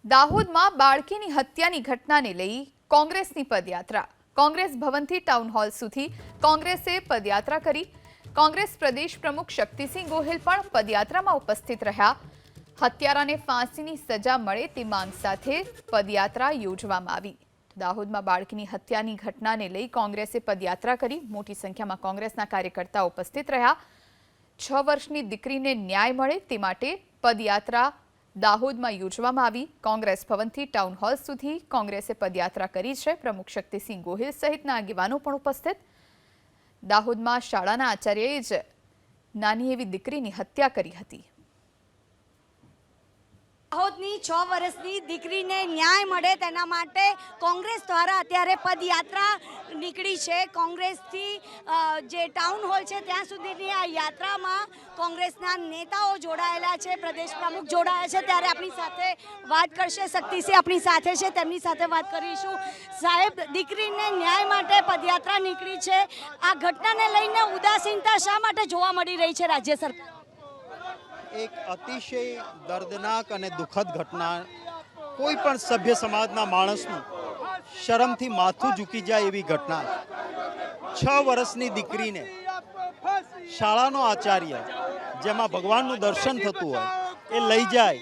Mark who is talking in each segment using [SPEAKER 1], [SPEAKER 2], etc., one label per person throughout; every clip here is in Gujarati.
[SPEAKER 1] દાહોદમાં બાળકીની હત્યાની ઘટનાને લઈ કોંગ્રેસની પદયાત્રા કોંગ્રેસ ભવનથી ટાઉન હોલ સુધી કોંગ્રેસે પદયાત્રા કરી। કોંગ્રેસ પ્રદેશ પ્રમુખ શક્તિસિંહ ગોહિલ પણ પદયાત્રામાં ઉપસ્થિત રહ્યા। હત્યારાને ફાંસીની સજા મળે તે માંગ સાથે પદયાત્રા યોજવામાં આવી। દાહોદમાં બાળકીની હત્યાની ઘટનાને લઈ કોંગ્રેસે પદયાત્રા કરી। મોટી સંખ્યામાં કોંગ્રેસના કાર્યકર્તાઓ ઉપસ્થિત રહ્યા। 6 વર્ષની દીકરીને ન્યાય મળે તે માટે પદયાત્રા દાહોદમાં યોજવામાં આવી। કોંગ્રેસ ભવનથી ટાઉન હોલ સુધી કોંગ્રેસે પદયાત્રા કરી છે। પ્રમુખ શક્તિસિંહ ગોહિલ સહિતના આગેવાનો પણ ઉપસ્થિત। દાહોદમાં શાળાના આચાર્યએ જ નાની એવી દીકરીની હત્યા કરી હતી।
[SPEAKER 2] દાહોદની 6 વર્ષની દીકરીને ન્યાય મળે તેના માટે કોંગ્રેસ દ્વારા અત્યારે પદયાત્રા નીકળી છે। કોંગ્રેસથી જે ટાઉન હોલ છે ત્યાં સુધીની આ યાત્રામાં કોંગ્રેસના નેતાઓ જોડાયેલા છે, પ્રદેશ પ્રમુખ જોડાયા છે। ત્યારે આપણી સાથે વાત કરશે શક્તિસિંહ, આપણી સાથે છે, તેમની સાથે વાત કરીશું। સાહેબ, દીકરીને ન્યાય માટે પદયાત્રા નીકળી છે, આ ઘટનાને લઈને ઉદાસીનતા શા માટે જોવા મળી રહી છે રાજ્ય સરકાર?
[SPEAKER 3] एक अतिशय दर्दनाक और दुखद घटना, कोई पण सभ्य समाजना माणसનું शरमथी माथुं झूकी जाए एवी घटना। 6 વર્ષની દીકરીને શાળાનો આચાર્ય, જેમાં ભગવાનનું દર્શન થતું હોય, એ લઈ જાય,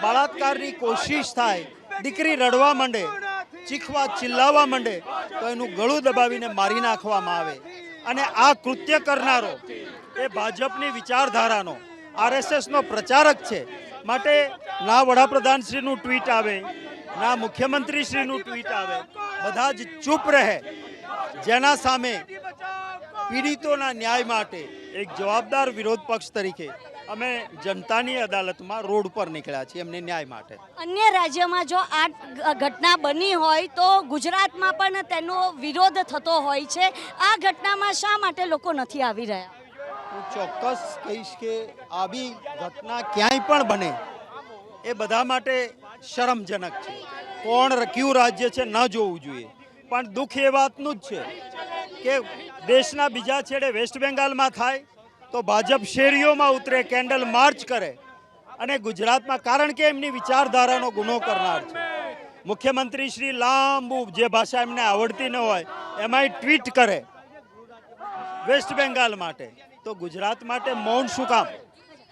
[SPEAKER 3] બળાત્કારની કોશિશ થાય, દીકરી રડવા માંડે, ચીખવા ચિલ્લાવા માંડે તો એનું ગળું દબાવીને મારી નાખવામાં આવે। અને આ કૃત્ય કરનારો એ ભાજપની વિચારધારાનો आरएसएस નો પ્રચારક છે। માટે ના વડાપ્રધાનશ્રીનું ટ્વીટ આવે, ના મુખ્યમંત્રીશ્રીનું ટ્વીટ આવે, બધા જ ચૂપ રહે। જેના સામે પીડિતોના ન્યાય માટે એક જવાબદાર વિરોધ પક્ષ તરીકે અમે જનતાની અદાલતમાં રોડ પર નીકળ્યા છીએ એમને ન્યાય માટે।
[SPEAKER 2] અન્ય રાજ્યમાં જો આ ઘટના બની હોય તો ગુજરાતમાં પણ તેનો વિરોધ થતો હોય છે। આ ઘટનામાં શા માટે લોકો નથી આવી રહ્યા?
[SPEAKER 3] હું ચોક્કસ કહીશ કે આવી ઘટના ક્યાંય પણ બને એ બધા માટે શરમજનક છે। કોણ કયું રાજ્ય છે ન જોવું જોઈએ। પણ દુઃખ એ વાતનું જ છે કે દેશના બીજા છેડે વેસ્ટ બેંગાલમાં થાય તો ભાજપ શેરીઓમાં ઉતરે, કેન્ડલ માર્ચ કરે, અને ગુજરાતમાં કારણ કે એમની વિચારધારાનો ગુનો કરનાર છે। મુખ્યમંત્રી શ્રી લાંબુ જે ભાષા એમને આવડતી ન હોય એમાંય ટ્વીટ કરે વેસ્ટ બેંગાલ માટે, તો ગુજરાત માટે મૌન શું કામ?